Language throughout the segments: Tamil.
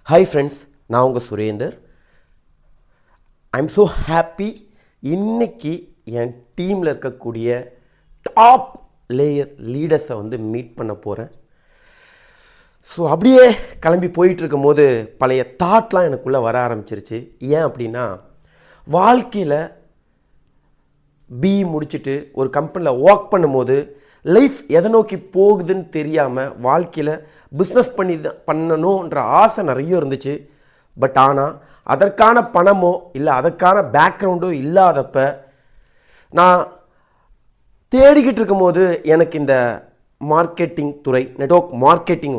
ஹாய் ஃப்ரெண்ட்ஸ், நான் உங்கள் சுரேந்தர். I'm so happy. இன்றைக்கி என் டீமில் இருக்கக்கூடிய டாப் லேயர் லீடர்ஸை மீட் பண்ண போகிறேன். ஸோ அப்படியே கிளம்பி போயிட்டுருக்கும் போது பழைய தாட்லாம் எனக்குள்ளே வர ஆரம்பிச்சிருச்சு. ஏன் அப்படின்னா, வாழ்க்கையில் பிஇ முடிச்சுட்டு ஒரு கம்பெனியில் ஒர்க் பண்ணும்போது லைஃப் எதை நோக்கி போகுதுன்னு தெரியாமல் வாழ்க்கையில் பிஸ்னஸ் பண்ணணுன்ற ஆசை நிறைய இருந்துச்சு. பட் ஆனால் அதற்கான பணமோ இல்லை அதற்கான பேக்ரவுண்டோ இல்லாதப்ப நான் தேடிக்கிட்டு இருக்கும்போது எனக்கு இந்த மார்க்கெட்டிங் துறை, நெட்வொர்க் மார்க்கெட்டிங்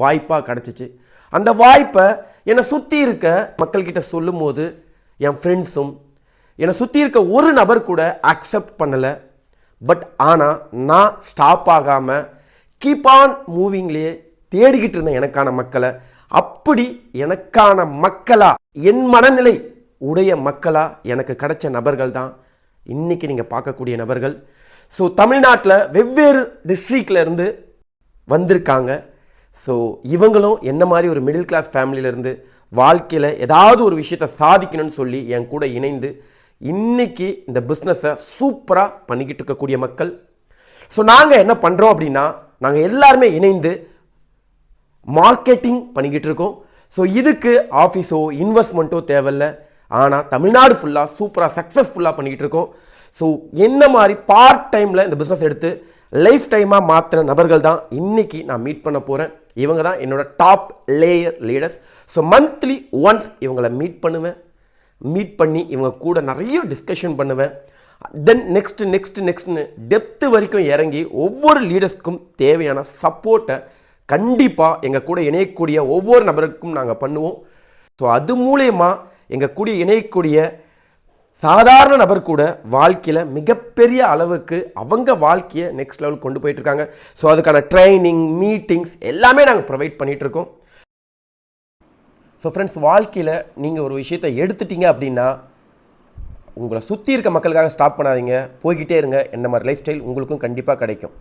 வாய்ப்பாக கிடச்சிச்சு. அந்த வாய்ப்பை என்னை சுற்றி இருக்க மக்கள்கிட்ட சொல்லும் போது என் ஃப்ரெண்ட்ஸும் என்னை சுற்றி இருக்க ஒரு நபர் கூட அக்செப்ட் பண்ணலை. பட் ஆனால் நான் ஸ்டாப் ஆகாமல் கீப் ஆன் மூவிங்லேயே தேடிக்கிட்டு இருந்தேன் எனக்கான மக்களை. அப்படி எனக்கான மக்களா, என் மனநிலை உடைய மக்களா எனக்கு கிடைச்ச நபர்கள் தான் இன்றைக்கி நீங்கள் பார்க்கக்கூடிய நபர்கள். ஸோ தமிழ்நாட்டில் வெவ்வேறு டிஸ்ட்ரிக்டில் இருந்து வந்திருக்காங்க. ஸோ இவங்களும் என்ன மாதிரி ஒரு மிடில் கிளாஸ் ஃபேமிலியிலேருந்து வாழ்க்கையில் ஏதாவது ஒரு விஷயத்தை சாதிக்கணும்னு சொல்லி என் கூட இணைந்து இன்றைக்கி இந்த பிஸ்னஸை சூப்பராக பண்ணிக்கிட்டு இருக்கக்கூடிய மக்கள். ஸோ நாங்கள் என்ன பண்ணுறோம் அப்படின்னா, நாங்கள் எல்லாருமே இணைந்து மார்க்கெட்டிங் பண்ணிக்கிட்டு இருக்கோம். ஸோ இதுக்கு ஆஃபீஸோ இன்வெஸ்ட்மெண்ட்டோ தேவையில்லை. ஆனால் தமிழ்நாடு ஃபுல்லாக சூப்பராக சக்ஸஸ்ஃபுல்லாக பண்ணிக்கிட்டு இருக்கோம். ஸோ என்ன மாதிரி பார்ட் டைமில் இந்த பிஸ்னஸ் எடுத்து லைஃப் டைமாக மாற்றின நபர்கள் தான் இன்றைக்கி நான் மீட் பண்ண போகிறேன். இவங்க தான் என்னோட top layer leaders. So monthly once இவங்களை மீட் பண்ணி இவங்க கூட நிறைய டிஸ்கஷன் பண்ணுவேன். தென் நெக்ஸ்ட்டு டெப்த்து வரைக்கும் இறங்கி ஒவ்வொரு லீடர்ஸ்க்கும் தேவையான சப்போர்ட்டை கண்டிப்பாக எங்கள் கூட இணையக்கூடிய ஒவ்வொரு நபருக்கும் நாங்கள் பண்ணுவோம். ஸோ அது மூலயமா எங்கள் கூட இணையக்கூடிய சாதாரண நபர் கூட வாழ்க்கையில் மிகப்பெரிய அளவுக்கு அவங்க வாழ்க்கையை நெக்ஸ்ட் லெவல் கொண்டு போயிட்டுருக்காங்க. ஸோ அதுக்கான ட்ரைனிங், மீட்டிங்ஸ் எல்லாமே நாங்கள் ப்ரொவைட் பண்ணிகிட்ருக்கோம். ஸோ ஃப்ரெண்ட்ஸ், வாழ்க்கையில் நீங்கள் ஒரு விஷயத்தை எடுத்துட்டீங்க அப்படின்னா உங்களை சுற்றி இருக்க மக்களுக்காக ஸ்டாப் பண்ணாதீங்க, போய்கிட்டே இருங்க. என்ன மாதிரி லைஃப் ஸ்டைல் உங்களுக்கும் கண்டிப்பாக கிடைக்கும்.